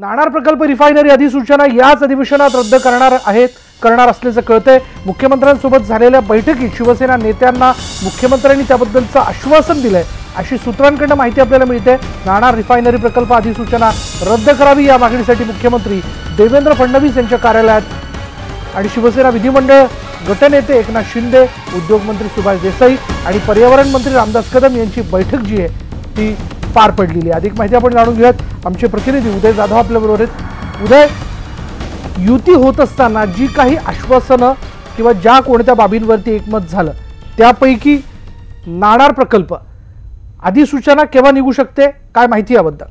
नाणार प्रकल्प रिफायनरी अधिसूचना याच अधिवेशनात रद्द करणार असल्याचं कळतंय। मुख्यमंत्र्यांसोबत झालेल्या बैठकीत शिवसेना नेत्यांना मुख्यमंत्र्यांनी त्याबद्दलचं आश्वासन दिलंय अशी सूत्रांकडून माहिती आपल्याला मिळते। नाणार रिफायनरी प्रकल्प अधिसूचना रद्द करावी या मागणीसाठी मुख्यमंत्री देवेंद्र फडणवीस यांच्या कार्यालयात आणि शिवसेना विधिमंडळ गटनेते एकनाथ शिंदे, उद्योगमंत्री सुभाष देसाई आणि पर्यावरण मंत्री रामदास कदम यांची बैठक जी आहे ती पार पडलेली आहे। अधिक माहिती आपण जाणून घेऊयात। आमचे प्रतिनिधी उदय जाधव आपल्या बरोबर आहेत। उदय, युती होत असताना जी काही आश्वासनं किंवा ज्या कोणत्या बाबींवरती एकमत झालं त्यापैकी नाणार प्रकल्प अधिसूचना केव्हा निघू शकते, काय माहिती याबद्दल?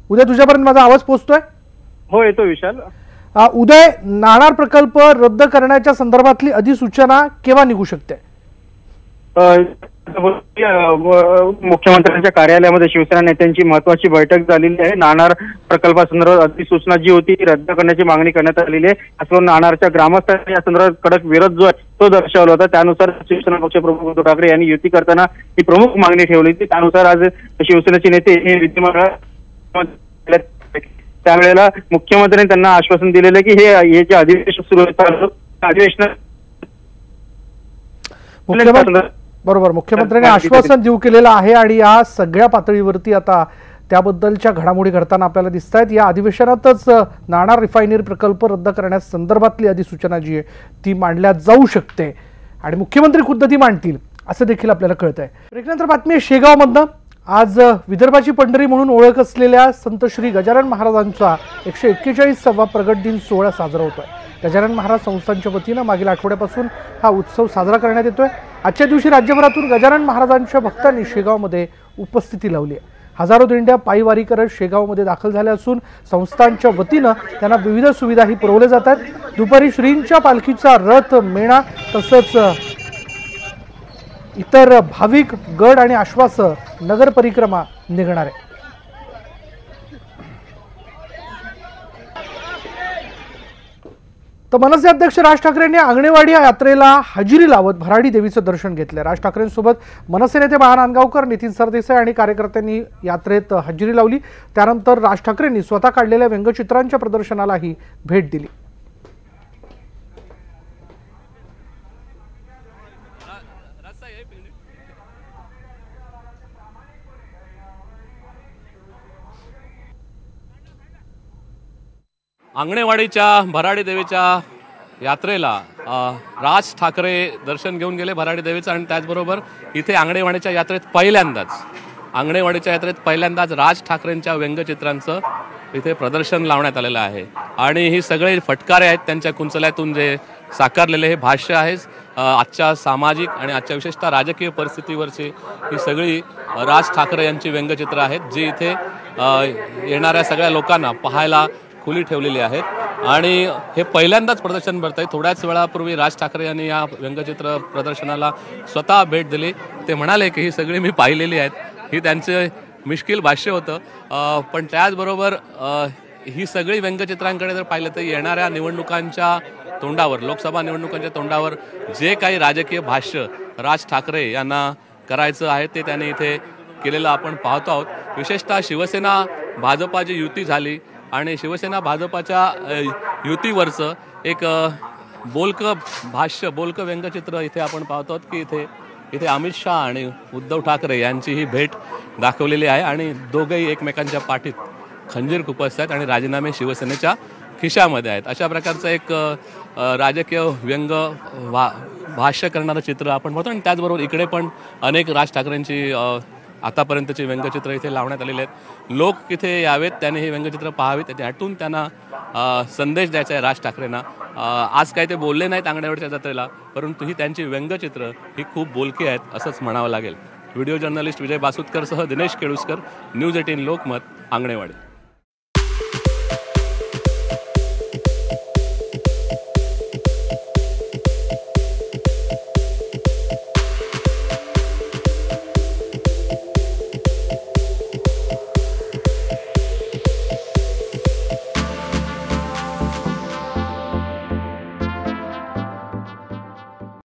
उदय, तुझ्यापर्यंत माझा आवाज पोहोचतोय? हो, येतो विशाल। उदय, नाणार प्रकल्प रद्द करण्याच्या संदर्भातली अधिसूचना केव्हा निघू शकते? मुख्यमंत्र्यांच्या कार्यालयामध्ये शिवसेना नेत्यांची महत्त्वाची बैठक झालेली आहे। नाणार प्रकल्पासंदर्भात अधिसूचना जी होती ती रद्द करण्याची मागणी करण्यात आलेली आहे। असं नाणारच्या ग्रामस्थांनी या संदर्भात कडक विरोध जो आहे तो दर्शवला होता। त्यानुसार शिवसेना पक्षप्रमुख उद्धव ठाकरे यांनी युती करताना ही प्रमुख मागणी ठेवली होती। त्यानुसार आज शिवसेनेचे नेते हे विधिमंडळ त्यावेळेला मुख्यमंत्र्यांनी त्यांना आश्वासन दिलेलं की हे जे अधिवेशन सुरू अधिवेशन बरोबर मुख्यमंत्र्यांनी आश्वासन देऊ केलेलं आहे आणि या सगळ्या पातळीवरती आता त्याबद्दलच्या घडामोडी घडताना आपल्याला दिसत आहेत। या अधिवेशनातच नाणार रिफायनरी प्रकल्प रद्द करण्यास संदर्भातली अधिसूचना जी आहे ती मांडल्या जाऊ शकते आणि मुख्यमंत्री खुद्द ती मांडतील असं देखील आपल्याला कळतंय। ब्रेकनंतर बातमी आहे शेगावमधनं। आज विदर्भाची पंढरी म्हणून ओळख असलेल्या संत श्री गजानन महाराजांचा 141वा प्रगट दिन सोहळा साजरा होतोय। गजानन महाराज संस्थांच्या वतीनं मागील आठवड्यापासून हा उत्सव साजरा करण्यात येतोय। आजच्या दिवशी राज्यभरातून गजानन महाराजांच्या भक्तांनी शेगावमध्ये उपस्थिती लावली आहे। हजारो दिंड्या पायी करत शेगावमध्ये दाखल झाल्या असून संस्थांच्या वतीनं त्यांना विविध सुविधाही पुरवल्या जातात। दुपारी श्रींच्या पालखीचा रथ, मेणा तसंच इतर भाविक गड आणि आश्वासं नगर परिक्रमा निघणार आहे। तर मनसे अध्यक्ष राज ठाकरे यांनी आंगणेवाडी या यात्रेला हजेरी लावत भराडी देवीचं दर्शन घेतलं। राज ठाकरेंसोबत मनसे नेते बाळा नांदगावकर, नितीन सरदेसाई आणि कार्यकर्त्यांनी यात्रेत हजेरी लावली। त्यानंतर राज ठाकरेंनी स्वतः काढलेल्या व्यंगचित्रांच्या प्रदर्शनालाही भेट दिली। आंगणेवाडीच्या भराडी देवीच्या यात्रेला राज ठाकरे दर्शन घेऊन गेले भराडी देवीचं आणि त्याचबरोबर इथे आंगणेवाडीच्या यात्रेत पहिल्यांदाच राज ठाकरेंच्या व्यंगचित्रांचं इथे प्रदर्शन लावण्यात आलेलं आहे आणि ही सगळे फटकारे आहेत त्यांच्या कुंचल्यातून जे साकारलेले हे भाष्य आहे आजच्या सामाजिक आणि आजच्या विशेषतः राजकीय परिस्थितीवरची ही सगळी राज ठाकरे यांची व्यंगचित्र आहेत जी इथे येणाऱ्या सगळ्या लोकांना पाहायला खुली ठेवलेली आहेत आणि हे पहिल्यांदाच प्रदर्शन भरतंय। थोड्याच वेळापूर्वी राज ठाकरे यांनी या व्यंगचित्र प्रदर्शनाला स्वतः भेट दिली। ते म्हणाले की ही सगळी मी पाहिलेली आहेत, ही त्यांचे मिश्किल भाष्य होतं। पण त्याचबरोबर ही सगळी व्यंगचित्रांकडे जर पाहिलं तर येणाऱ्या निवडणुकांच्या तोंडावर, लोकसभा निवडणुकांच्या तोंडावर जे काही राजकीय भाष्य राज ठाकरे यांना करायचं आहे ते त्यांनी इथे केलेलं आपण पाहतो आहोत। विशेषतः शिवसेना भाजपाची युती झाली आणि शिवसेना भाजपाच्या युतीवरचं एक बोलकं भाष्य, बोलकं व्यंगचित्र इथे आपण पाहतो की इथे अमित शहा आणि उद्धव ठाकरे यांची ही भेट दाखवलेली आहे आणि दोघेही एकमेकांच्या पाठीत खंजीर खुपसत आहेत आणि राजीनामे शिवसेनेच्या खिशामध्ये आहेत। अशा प्रकारचं एक राजकीय व्यंग भाष्य करणारं चित्र आपण पाहतो आणि त्याचबरोबर इकडे पण अनेक राज ठाकरेंची आतापर्यंतची व्यंगचित्र इथे लावण्यात आलेले आहेत। लोक इथे यावेत, त्यांनी ही व्यंगचित्र पाहावीत, त्यातून त्यांना संदेश द्यायचा आहे राज ठाकरेंना। आज काय ते बोलले नाहीत आंगणेवाडीच्या जत्रेला, परंतु ही त्यांची व्यंगचित्र ही खूप बोलकी आहेत असंच म्हणावं लागेल। व्हिडिओ जर्नलिस्ट विजय बासुतकरसह दिनेश केळुसकर, न्यूज 18 लोकमत, आंगणेवाडी।